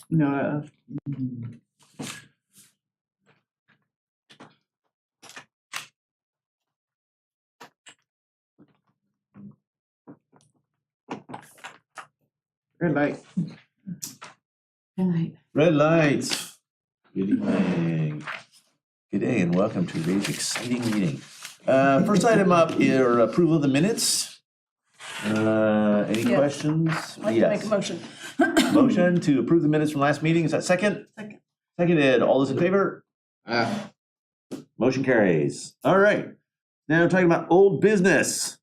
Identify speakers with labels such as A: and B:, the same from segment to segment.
A: No. Red light.
B: Good night.
C: Red lights. Good evening. Good day and welcome to today's exciting meeting. First item up is approval of the minutes. Any questions?
D: I'd like to make a motion.
C: Motion to approve the minutes from last meeting. Is that second?
D: Second.
C: Seconded. All those in favor? Motion carries. All right. Now talking about old business.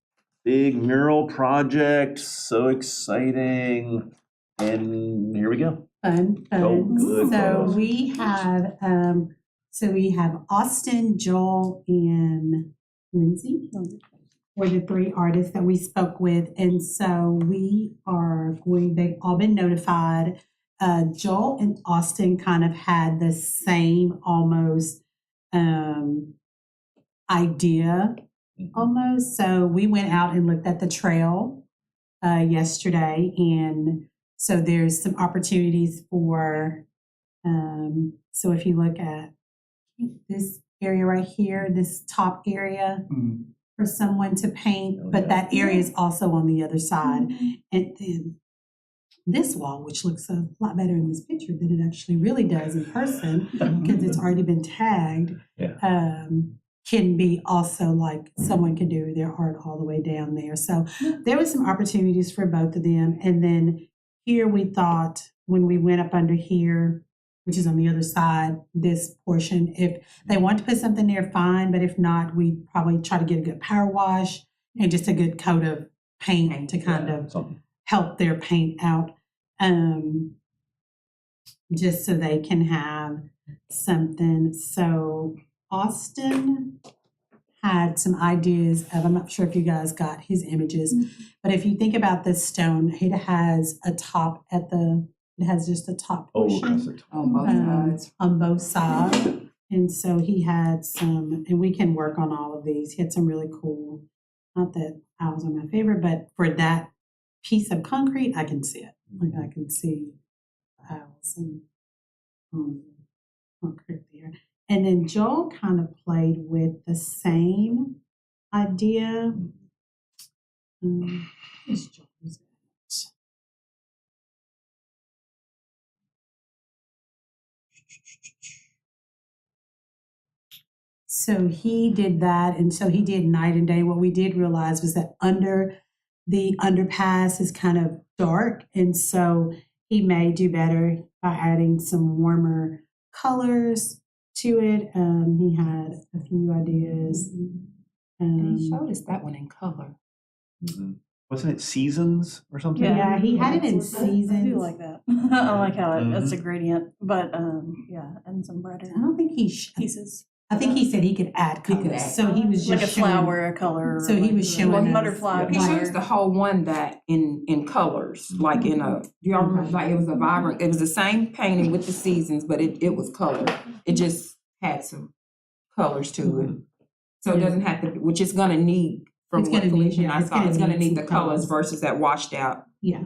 C: Big mural project. So exciting. And here we go.
B: Fun.
C: Oh, good.
B: So we have Austin, Joel, and Lindsay were the three artists that we spoke with. And so they've all been notified. Joel and Austin kind of had the same almost idea almost. So we went out and looked at the trail yesterday, and so there's some opportunities for, so if you look at this area right here, this top area for someone to paint, but that area is also on the other side. And then this wall, which looks a lot better in this picture than it actually really does in person, because it's already been tagged, can be also like someone can do their art all the way down there. So there was some opportunities for both of them. And then here we thought when we went up under here, which is on the other side, this portion, if they want to put something there, fine. But if not, we probably try to get a good power wash and just a good coat of paint to kind of help their paint out, just so they can have something. So Austin had some ideas of, I'm not sure if you guys got his images, but if you think about this stone, it has a top it has just a top portion on both sides. And so he had some, and we can work on all of these. He had some really cool, not that owls are my favorite, but for that piece of concrete, I can see it. Like I can see owls and concrete there. And then Joel kind of played with the same idea. Where's Joel's at? So he did that, and so he did night and day. What we did realize was that under the underpass is kind of dark, and so he may do better by adding some warmer colors to it. He had a few ideas.
E: He showed us that one in color.
C: Wasn't it Seasons or something?
B: Yeah, he had it in Seasons.
D: I do like that. I like how it's a gradient, but and some brighter
B: I don't think
D: pieces.
B: I think he said he could add colors. So he was just
D: like a flower color.
B: So he was showing us
D: butterfly.
E: He shows the whole one that in colors, like in a, do y'all remember, like it was a vibrant, it was the same painting with the seasons, but it was color. It just had some colors to it. So it doesn't have to, which it's gonna need, from what Felicia and I saw, it's gonna need the colors versus that washed out.
B: Yeah.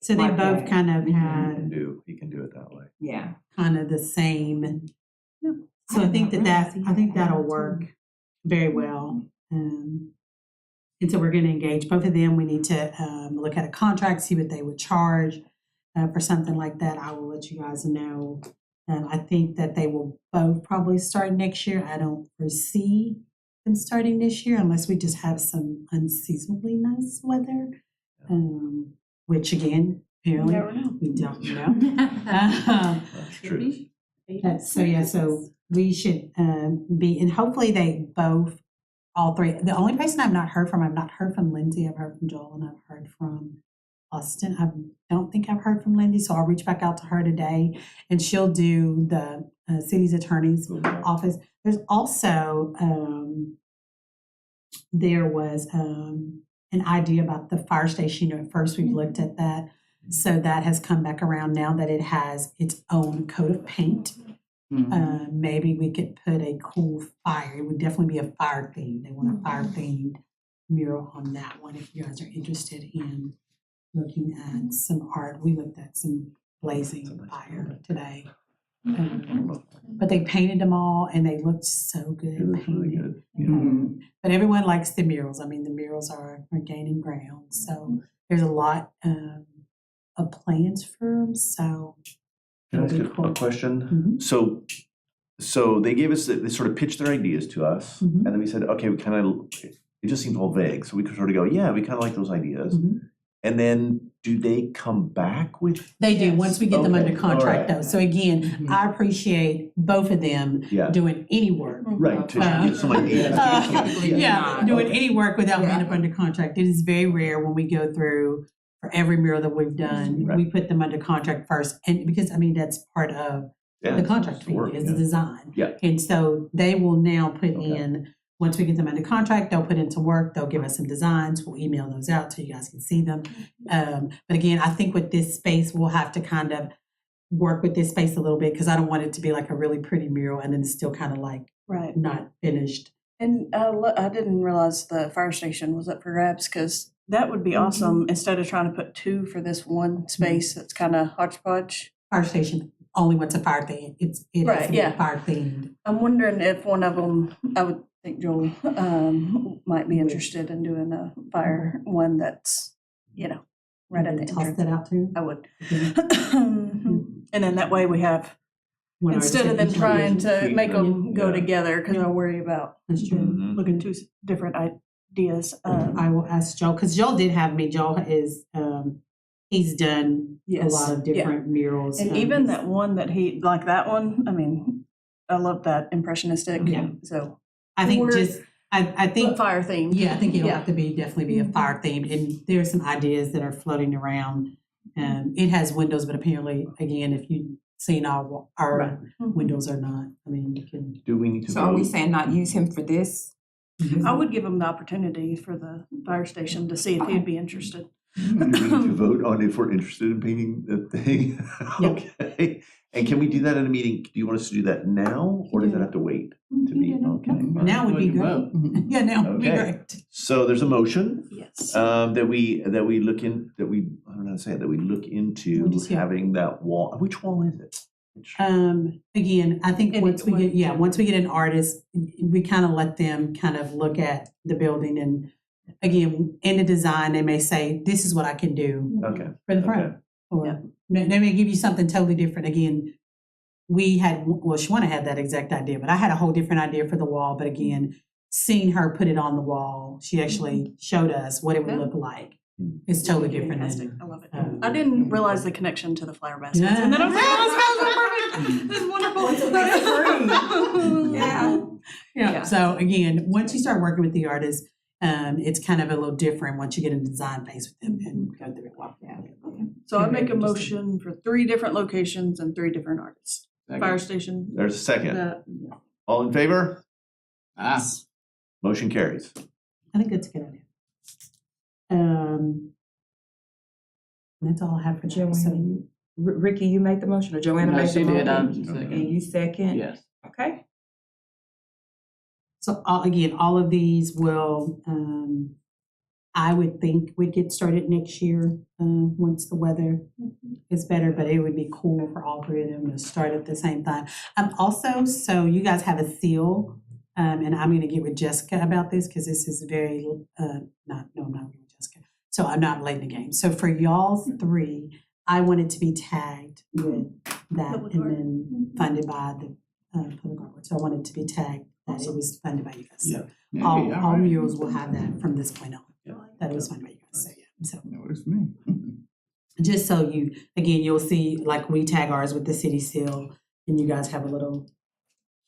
B: So they
E: like
B: both
E: that.
B: kind of
C: He
B: had
C: can do it that way.
E: Yeah.
B: kind of the same. So I think that'll work very well. And so we're going to engage both of them. We need to look at a contract, see what they would charge for something like that. I will let you guys know. I think that they will both probably start next year. I don't foresee them starting this year unless we just have some unseasonably nice weather, which again, apparently we don't know.
C: That's true.
B: So we should be, and hopefully they both, all three. The only person I've not heard from Lindsay. I've heard from Joel, and I've heard from Austin. I don't think I've heard from Lindsay, so I'll reach back out to her today, and she'll do the city's attorney's office. There's also, there was an idea about the fire station. At first we looked at that. So that has come back around now that it has its own coat of paint. Maybe we could put a cool fire. It would definitely be a fire theme. They want a fire themed mural on that one if you guys are interested in looking at some art. We looked at some blazing fire today. But they painted them all and they looked so good.
C: It looks really
B: painted.
C: good.
B: But everyone likes the murals. I mean, the murals are gaining ground. So there's a lot of plans for them. So
C: Can I ask
B: it'll
C: you
B: be cool.
C: a question?
B: Mhm.
C: So they gave us, they sort of pitched their ideas to us,
B: Mhm.
C: and then we said, okay, we kind of, it just seems all vague, so we could sort of go, yeah, we kind of like those ideas.
B: Mhm.
C: And then do they come back with?
B: They do,
D: Yes.
B: once we get them
C: Okay,
B: under contract
C: all
B: though. So again,
E: Mhm.
B: I appreciate both of them
C: Yeah.
B: doing any work.
C: Right, to
B: Uh,
C: get some ideas.
B: Yeah, doing
C: Okay.
B: any work without being
E: Yeah.
B: up under contract. It is very rare when we go through, for every mural that we've done,
C: Right.
B: we put them under contract first. And because, I mean, that's part of
C: Yeah,
B: the
C: it's
B: contract fee,
C: work,
B: is the
C: yeah.
B: design.
C: Yeah.
B: And so they will now put
C: Okay.
B: in, once we get them under contract, they'll put into work, they'll give us some designs, we'll email those out so you guys can see them. But again, I think with this space, we'll have to kind of work with this space a little bit, because I don't want it to be like a really pretty mural and then it's still kind of like
D: Right.
B: not finished.
D: And I didn't realize the fire station was up for grabs, because that would be awesome, instead of trying to put two for this one space that's kind of hodgepodge.
B: Fire station only wants a fire theme. It has
D: Right,
B: to be
D: yeah.
B: fire themed.
D: I'm wondering if one of them, I would think Joel might be interested in doing a fire one that's, right at the
B: Toss
D: entrance.
B: that out too.
D: I would.
B: Okay.
D: And then that way we have,
B: One
D: instead of them
B: artist at each
D: trying
B: location.
D: to make them go
C: Yeah.
D: together, because I worry about
B: That's true.
C: Mhm.
D: looking two different ideas.
B: I will ask Joel, because Joel did have me. Joel is, he's done a
D: Yes,
B: lot of
D: yeah.
B: different murals.
D: And even that one that he, like that one, I mean, I love that impressionistic.
B: Yeah.
D: So,
B: I think
D: or-
B: just, I think,
D: but fire themed.
B: yeah, I think it'll
D: Yeah.
B: have to be, definitely be a
D: Mhm.
B: fire themed. And there's some ideas that are floating around. It has windows, but apparently, again, if you've seen our
D: Right.
B: windows are not, I mean, you can.
C: Do we need to
E: So are we
C: vote?
E: saying not use him for this?
D: I would give him the opportunity for the fire station to see if he'd be interested.
C: Do we need to vote on if we're interested in painting the thing?
B: Yep.
C: Okay, and can we do that in a meeting? Do you want us to do that now, or does it have to wait to be? Okay.
B: Now would be great. Yeah, now would be
C: Okay.
B: great.
C: So there's a motion,
D: Yes.
C: that we look in, I don't know how to say it, that we look into
B: We'll just get-
C: having that wall. Which wall is it? Which-
B: Again, I think
D: And
B: once we
D: it-
B: get, once we get an artist, we kind of let them kind of look at the building, and again, in the design, they may say, this is what I can do
C: Okay.
B: for the front.
C: Okay.
B: Or
D: Yeah.
B: they may give you something totally different. Again, we had, well, Shawana had that exact idea, but I had a whole different idea for the wall. But again, seeing her put it on the wall, she actually showed us what it would
D: Yeah.
B: look like. It's totally different
D: Fantastic.
B: than.
D: I love it.
B: um,
D: I didn't realize the connection to the flower baskets.
B: Yeah.
D: And then I was like, oh, this smells perfect. This is wonderful.
E: Yeah.
B: Yeah, so again, once you start working with the artist, it's kind of a little different once you get in the design phase with them and go through it. Walk down.
D: So I make a motion for 3 different locations and 3 different artists. Fire station.
C: There's a second.
D: the-
C: All in favor? Motion carries.
B: I think that's a good idea. That's all I have for now.
E: Joanna,
B: So,
E: you, Ricky, you made the motion, or Joanna
A: No,
E: made the
A: she did,
E: motion?
A: second.
E: And you second?
A: Yes.
E: Okay.
B: so again, all of these will, I would think would get started next year, once the weather is better, but it would be cool for all 3 of them to start at the same time. Also, so you guys have a seal, and I'm gonna get with Jessica about this, because this is very, I'm not with Jessica. So I'm not late in the game. So for y'all 3, I want it to be tagged with that
D: Public
B: and
D: art.
B: then funded by the, public art. So I want it to be tagged that it was funded by you guys. So
A: Yeah,
B: all
A: all right.
B: murals will have that from this point on.
C: Yeah.
B: That it was funded by you guys. So yeah, so.
A: That was me.
B: Just so you, again, you'll see, like, we tag ours with the city seal, and you guys have a little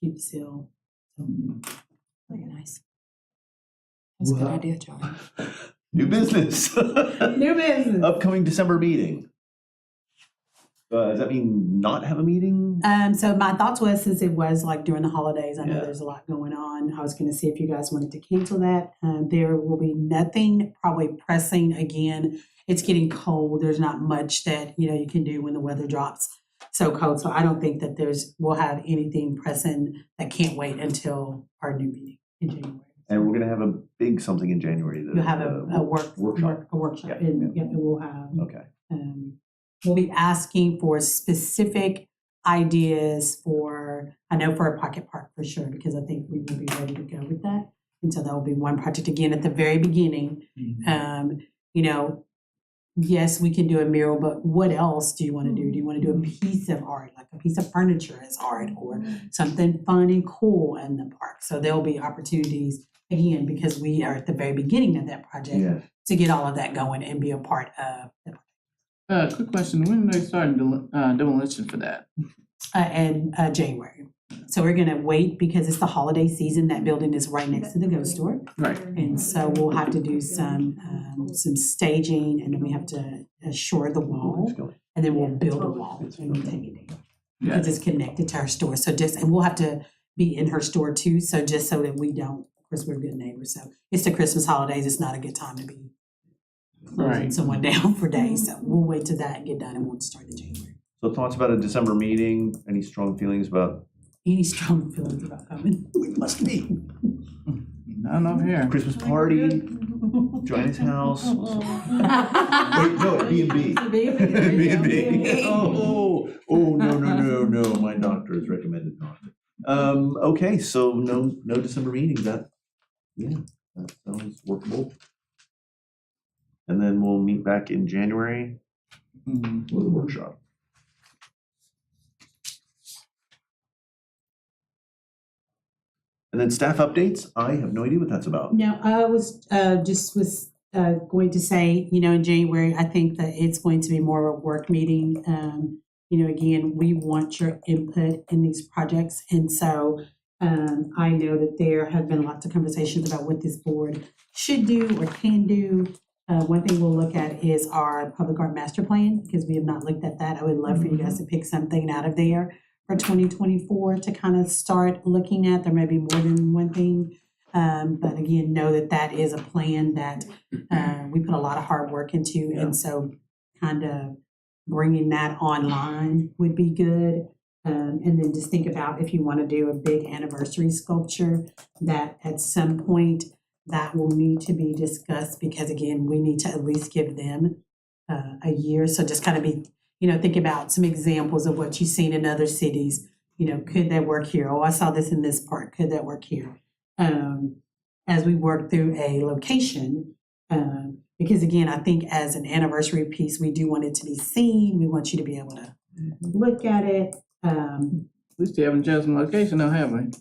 B: cute seal.
E: Very nice. That's a good
C: Wow.
E: idea, Joanna.
C: New business.
B: New business.
C: Upcoming December meeting. Does that mean not have a meeting?
B: So my thoughts was, since it was like during the holidays, I know
C: Yeah.
B: there's a lot going on. I was gonna see if you guys wanted to cancel that. There will be nothing probably pressing again. It's getting cold. There's not much that, you can do when the weather drops so cold. So I don't think that we'll have anything pressing that can't wait until our new meeting in January.
C: And we're gonna have a big something in January.
B: You'll have a workshop,
C: Yeah,
B: and yep, and we'll have,
C: Okay.
B: we'll be asking for specific ideas for, I know for a pocket park for sure, because I think we will be ready to go with that. And so that will be one project again at the very beginning. You know, yes, we can do a mural, but what else do you want to do? Do you want to do a piece of art, like a piece of furniture as art, or something fun and cool in the park? So there'll be opportunities, again, because we are at the very beginning of that project,
C: Yeah.
B: to get all of that going and be a part of the
A: Quick question, when are they starting demolition for that?
B: in January. So we're gonna wait because it's the holiday season. That building is right next to the ghost store.
A: Right.
B: And so we'll have to do some staging, and then we have to shore the wall, and then we'll build a wall and we'll take it down. Because it's connected to our store. So and we'll have to be in her store too, so just so that we don't, of course, we're good neighbors. So it's the Christmas holidays. It's not a good time to be closing someone down for days. So we'll wait till that and get done, and we'll start in January.
C: So thoughts about a December meeting? Any strong feelings about?
B: Any strong feelings about coming?
C: We must be.
A: None over here.
C: Christmas party, Joanna's house. Wait, no, B&B. B&B. Oh, no, my doctor has recommended not. Okay, so no December meeting, that sounds workable. And then we'll meet back in January for the workshop. And then staff updates, I have no idea what that's about.
B: No, I was going to say, in January, I think that it's going to be more of a work meeting. Again, we want your input in these projects. And so I know that there have been lots of conversations about what this board should do or can do. One thing we'll look at is our public art master plan, because we have not looked at that. I would love for you guys to pick something out of there for 2024 to kind of start looking at. There may be more than one thing. But again, know that that is a plan that we put a lot of hard work into.
C: Yeah.
B: And so kind of bringing that online would be good. And then just think about if you want to do a big anniversary sculpture, that at some point that will need to be discussed, because again, we need to at least give them a year. So just kind of be, think about some examples of what you've seen in other cities. Could that work here? Oh, I saw this in this park. Could that work here? As we work through a location, because again, I think as an anniversary piece, we do want it to be seen. We want you to be able to look at it.
A: We still haven't chosen location, though, have we?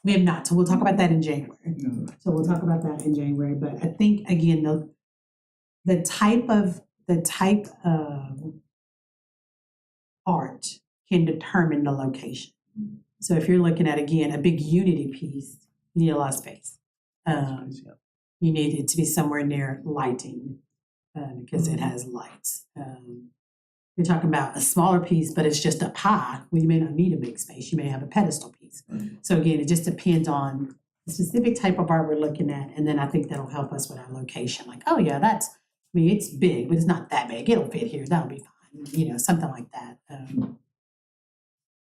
B: We have not, so we'll talk about that in January.
A: No.
B: So we'll talk about that in January. But I think again, the type of art can determine the location. So if you're looking at, again, a big unity piece, you need a lot of space. You need it to be somewhere near lighting, because it has lights. You're talking about a smaller piece, but it's just up high. Well, you may not need a big space. You may have a pedestal piece. So again, it just depends on the specific type of art we're looking at. And then I think that'll help us with our location. Like, oh yeah, it's big, but it's not that big. It'll fit here. That'll be fine. Something like that.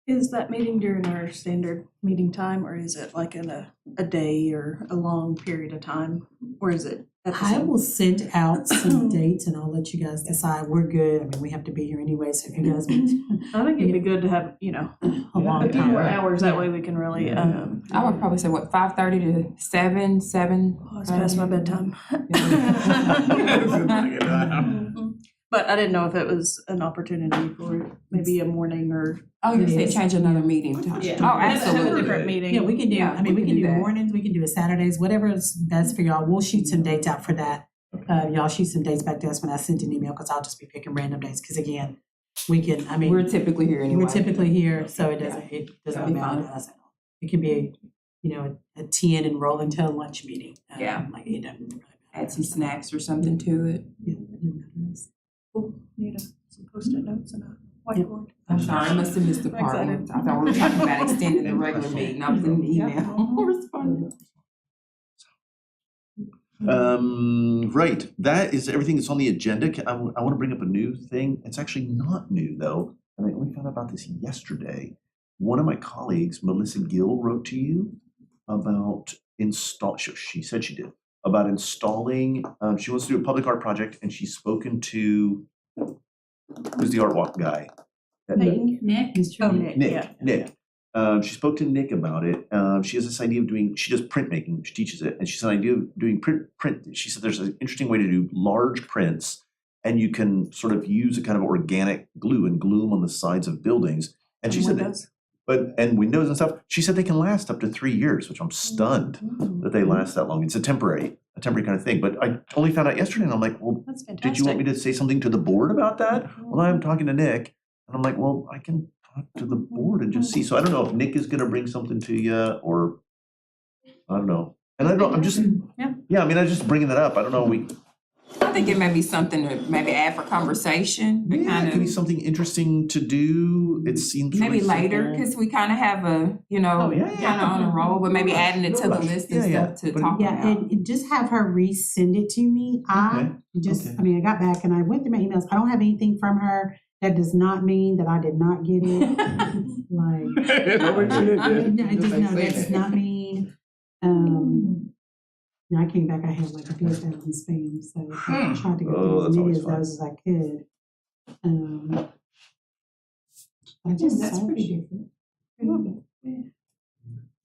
D: Is that meeting during our standard meeting time, or is it like in a day or a long period of time? Or is it at the
B: I
D: same?
B: will send out some dates and I'll let you guys decide. We're good. I mean, we have to be here anyway, so if you guys want
D: I think it'd be good to have,
B: a long
D: a few more
B: time.
D: hours. That way we can really,
E: I would probably say, 5:30 to 7.
D: oh, it's past my bedtime. But I didn't know if it was an opportunity for maybe a morning or.
E: Oh, you
B: It
E: said
B: is.
E: change another meeting time.
B: Yeah.
E: Oh,
D: Have a
E: absolutely.
D: different meeting.
B: Yeah, we can do,
E: Yeah,
B: we can do
E: that.
B: mornings, we can do Saturdays, whatever is best for y'all. We'll shoot some dates out for that. Y'all shoot some dates back to us when I send an email, because I'll just be picking random dates, because again, we're
E: typically here anyway.
B: typically here, so it doesn't
E: That'll be
B: matter to
E: fine.
B: us at all. It can be, a 10 and roll into a lunch meeting.
E: Yeah.
B: Like, it doesn't really matter.
E: Add some snacks or something to it.
B: Yeah, it doesn't matter to us.
D: Cool. Need some Post-it notes and a whiteboard.
E: I'm sorry, I must have missed the part.
D: Excited.
E: I thought we were talking about extending the regular meeting. I was in the email responding.
C: Right, that is everything that's on the agenda. I want to bring up a new thing. It's actually not new though, and I only found out about this yesterday. One of my colleagues, Melissa Gill, wrote to you about she said she did, about installing, she wants to do a public art project, and she's spoken to, who's the art walk guy?
D: Nick? Oh, Nick, yeah.
C: Nick. She spoke to Nick about it. She has this idea of doing, she does printmaking, she teaches it, and she has an idea of doing print. She said there's an interesting way to do large prints, and you can sort of use a kind of organic glue and glue them on the sides of buildings. And she said and windows and stuff. She said they can last up to 3 years, which I'm stunned that they last that long. It's a temporary kind of thing. But I only found out yesterday, and I'm like, well,
D: That's fantastic.
C: did you want me to say something to the board about that? Well, I'm talking to Nick, and I'm like, well, I can talk to the board and just see. So I don't know if Nick is going to bring something to you, or I don't know. And I don't know. I'm just I mean, I'm just bringing that up. I don't know.
E: I think it may be something to maybe add for conversation. To
C: Yeah,
E: kind
C: it could be
E: of
C: something interesting to do. It seems
E: maybe
C: really
E: later,
C: simple.
E: because we kind of have a, kind of on a roll, but maybe adding it to the list and stuff to talk
B: Yeah,
E: about.
B: and just have her resend it to me. I got back and I went through my emails. I don't have anything from her. That does not mean that I did not get it. That does not mean, I came back, I had like a 4,000 spam, so I tried to get through as many of those as I could.
E: That's pretty different.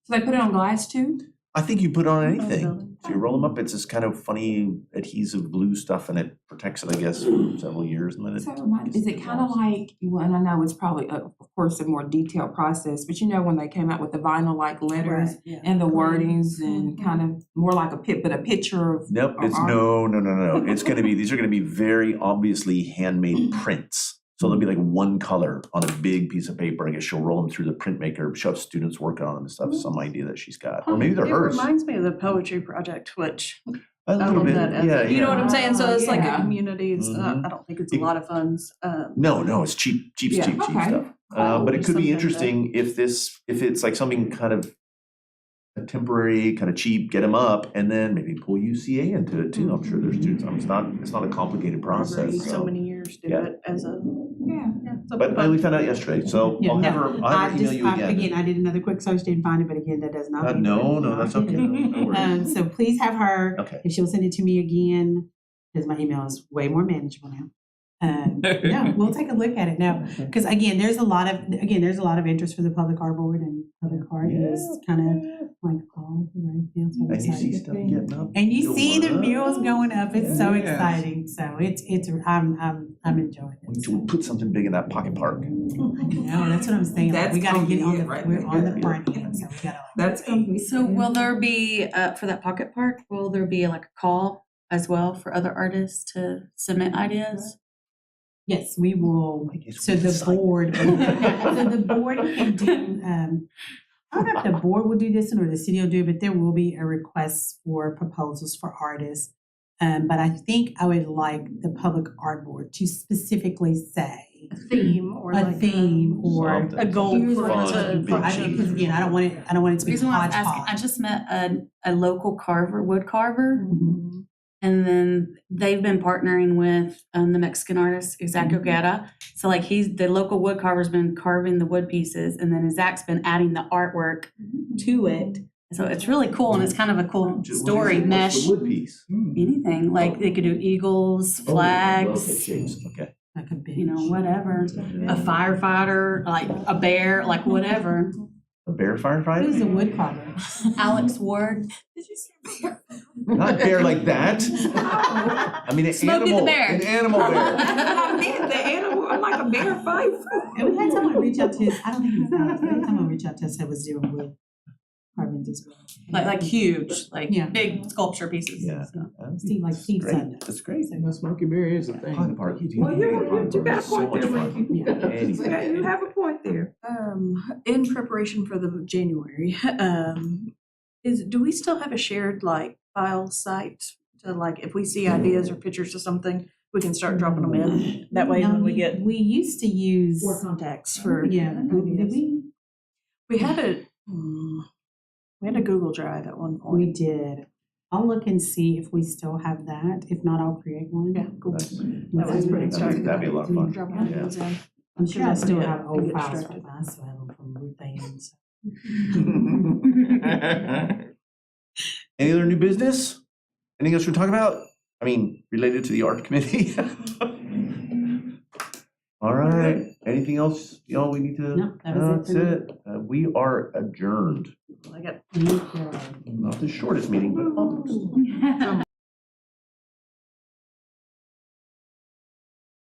E: So they put it on glass too?
C: I think you put on anything. So you roll them up, it's this kind of funny adhesive glue stuff, and it protects it, I guess, for several years, and then
E: Is it kind of like, and I know it's probably, of course, a more detailed process, but when they came out with the vinyl-like letters and the wordings and kind of more like a picture of.
C: Nope, it's no. It's gonna be, these are gonna be very obviously handmade prints. So they'll be like one color on a big piece of paper. I guess she'll roll them through the printmaker, she'll have students working on them and stuff, some idea that she's got. Or maybe they're hers.
D: It reminds me of the poetry project, which
C: A little bit,
D: you know what I'm saying? So it's like a
E: Yeah.
D: community, it's I don't think it's a lot of funds.
C: No, it's cheap stuff. But it could be
D: Something
C: interesting if it's like something kind of a temporary, kind of cheap, get them up, and then maybe pull UCA into it too. I'm sure there's students. It's not a complicated process.
D: So many years do it as a
C: But we found out yesterday, so I'll have her email you again.
B: Again, I did another quick search, didn't find it, but again, that does not mean.
C: No, that's okay. No worries.
B: So please have her,
C: Okay.
B: if she'll send it to me again, because my email is way more manageable now. We'll take a look at it now, because again, there's a lot of interest for the public art board, and public art is kind of like all right now. So
C: And you see stuff getting up.
B: and you see the
C: going up.
B: murals going up. It's so exciting. So it's I'm enjoying it.
C: We'll put something big in that pocket park.
B: No, that's what I'm saying. Like,
E: That's
B: we gotta
E: gonna
B: get
E: be
B: on
E: it
B: the
E: right
B: we're
E: there.
B: on the front end, so we gotta.
E: That's gonna be.
F: So will there be, for that pocket park, will there be like a call as well for other artists to submit ideas?
B: Yes, we will.
C: guess
B: So
C: we
B: the
C: decide.
B: board, can do, I don't know if the board will do this one or the city will do it, but there will be a request for proposals for artists. But I think I would like the public art board to specifically say
D: theme or
B: a theme or
C: Something.
D: a goal
B: here's
D: for
B: what
D: it to
C: big
D: function.
B: because again, I don't want it to
F: The
B: be
F: reason why I was asking, I
B: hodgepodge.
F: just met a local wood carver,
B: Mhm.
F: and then they've been partnering with the Mexican artist, Isaac Ogata. So like the local wood carver's been carving the wood pieces, and then Isaac's been adding the artwork to it. So it's really cool, and it's kind of a cool story mesh.
C: What's the wood piece?
F: Anything, like they could do eagles, flags,
C: Okay, shapes, okay.
B: Like a big.
F: whatever. A firefighter, like a bear, like whatever.
C: A bear firefighter?
B: Who's the wood carver?
F: Alex Ward.
E: Did you say bear?
C: Not bear like that. I mean, an
F: Smokey the
C: animal.
F: Bear.
C: An animal bear.
E: I meant the animal. I'm like a bear fight.
B: And we had someone reach out to us, I don't think it was Alex, but we had someone reach out to us that was doing wood carving as well.
F: Like huge, like
B: Yeah.
F: big sculpture pieces.
C: Yeah.
F: So.
B: Steve, like Steve
C: Great.
B: said.
C: That's great.
A: No, Smoky Bear is a thing.
C: Pocket park.
E: Well, you got a point there, Ricky.
C: Anything.
E: You have a point there.
D: In preparation for the January, do we still have a shared like file site to like, if we see ideas or pictures of something, we can start dropping them in? That way
B: No,
D: when we get
B: We used to use.
D: more contacts for.
B: Yeah, did
D: ideas.
B: we?
D: We had a Google Drive at one
B: We
D: point.
B: did. I'll look and see if we still have that. If not, I'll create one.
D: Yeah, cool.
B: That
D: was pretty
C: That'd be a lot of fun.
D: Drop
C: Yeah.
D: ideas in.
B: I'm sure I still
D: Yeah,
B: have old
D: get
B: files
D: distracted.
B: from us, I have them from Ruth Ann's.
C: Any other new business? Anything else we talk about? I mean, related to the art committee? All right, anything else, y'all, we need to?
B: No, that was it for
C: That's it. We are adjourned.
D: I got
B: Okay.
C: Not the shortest meeting, but almost.